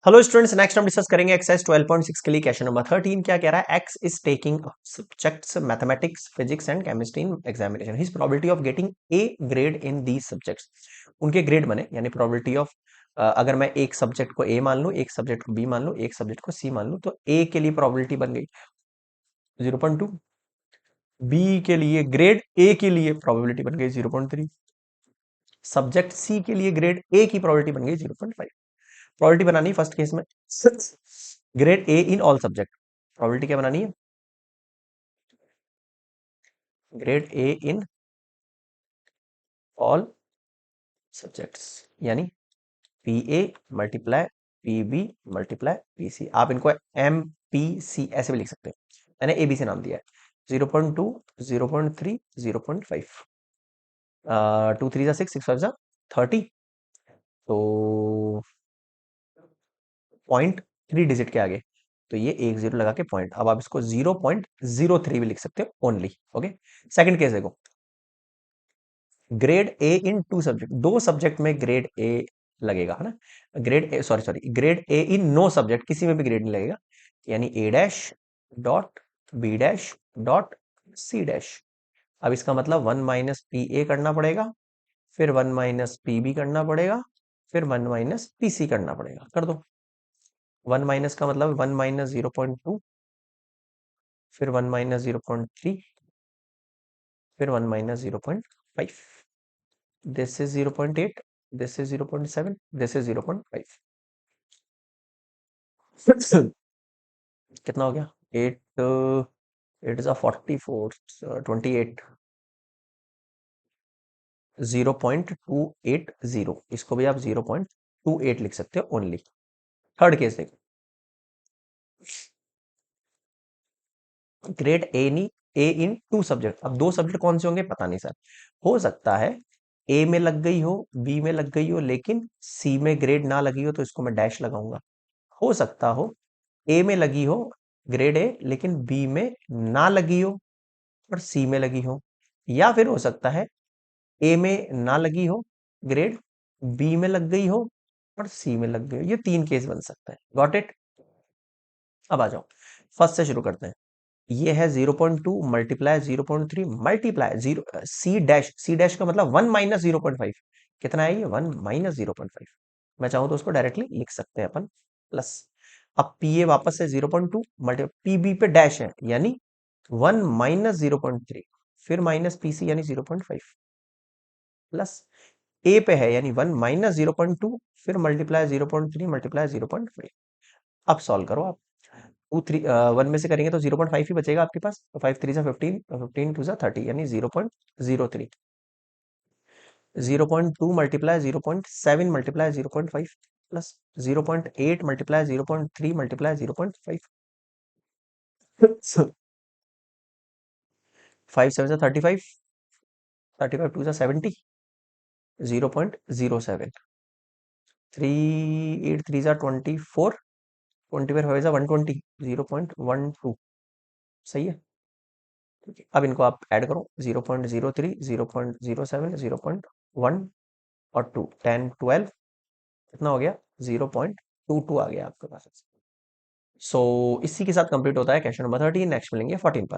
Hello students, next हम discuss करेंगे exercise 12.6 के लिए क्वेश्चन नंबर 13। क्या कह रहा है? X is taking subjects mathematics, physics and chemistry in examination. His probability of getting A grade in these subjects. उनके ग्रेड बने, यानी प्रोबेबिलिटी ऑफ, अगर मैं एक सब्जेक्ट को ए मान लूं, एक सब्जेक्ट को बी मान लूं, एक सब्जेक्ट को सी मान लूं, तो ए के लिए प्रोबेबिलिटी बन गई 0.2, बी के लिए ग्रेड ए के लिए प्रोबेबिलिटी बन गई 0.3, सब्जेक्ट सी के लिए ग्रेड ए की प्रोबेबिलिटी बन गई 0.5। प्रोबेबिलिटी बनानी है फर्स्ट केस में grade A in all subject. Probability क्या बनानी है? Grade A in all subjects, यानी P A multiply P B multiply P C. आप इनको एम पी सी ऐसे भी लिख सकते हैं, मैंने ए बी से नाम दिया है। 0.2, 0.3, 0.5, 2 3 जा 6, 6 5 जा 30, तो 0.3 डिजिट के आगे, तो ये एक जीरो लगा के पॉइंट। अब आप इसको 0.03 भी लिख सकते हो ओनली। ओके, सेकंड केस देखो, grade A in two subject, दो सब्जेक्ट में ग्रेड ए लगेगा, है ना। Grade A, sorry sorry, grade A in no subject, किसी में भी ग्रेड नहीं लगेगा, यानी A dash dot B dash dot C dash. अब इसका मतलब 1 माइनस पी ए करना पड़ेगा, फिर 1 माइनस पी बी करना पड़ेगा, फिर 1 माइनस पी सी करना पड़ेगा। कर दो। 1 माइनस का मतलब 1 माइनस 0.2, फिर 1 माइनस 0.3, फिर 1 minus 0.5, this is 0.8, this is 0.7, this is 0.5। कितना हो गया? 8, 8 इज 44, 28, 0.280। इसको भी आप 0.28 लिख सकते हो ओनली। थर्ड केस देखो, grade A in two subject. अब दो सब्जेक्ट कौन से होंगे पता नहीं सर, हो सकता है ए में लग गई हो, बी में लग गई हो, लेकिन सी में ग्रेड ना लगी हो, तो इसको मैं डैश लगाऊंगा। हो सकता हो ए में लगी हो ग्रेड ए, लेकिन बी में ना लगी हो और सी में लगी हो, या फिर हो सकता है ए में ना लगी हो ग्रेड, बी में लग गई हो और सी में लग गई हो। ये तीन केस बन सकता है। Got it? अब आ जाओ, फर्स्ट से शुरू करते हैं। ये है 0.2 multiply 0.3 multiply zero C dash, C dash का मतलब 1 माइनस 0.5। कितना है ये? 1 माइनस 0.5। मैं चाहूं तो उसको डायरेक्टली लिख सकते हैं अपन, प्लस। अब पी ए वापस से 0.2 मल्टी पी बी पे डैश है, यानी 1 माइनस 0.3, फिर माइनस पी सी यानी 0.5, प्लस ए पे है यानी 1 माइनस 0.2, फिर मल्टीप्लाई 0.3 मल्टीप्लाई 0.5। अब सॉल्व करो आप। 1 में से करेंगे तो 0.5 ही बचेगा आपके पास, तो 5 3 जा 15, 15 2 जा 30, यानी 0.03। 0.2 multiply 0.7 multiply 0.5, plus 0.8 multiply 0.3 multiply 0.5, 5 7 जा 35, 35 2 जा 70, 0.07, 3 8 3 जा 24, 20 पर 5 जा 120, 0.12। सही है। ठीक है, अब इनको आप ऐड करो, 0.03, 0.07, 0.1 और 2, 10 12, कितना हो गया? 0.22 आ गया आपके पास। सो इसी के साथ कंप्लीट होता है क्वेश्चन नंबर 13। नेक्स्ट मिलेंगे 14 पर।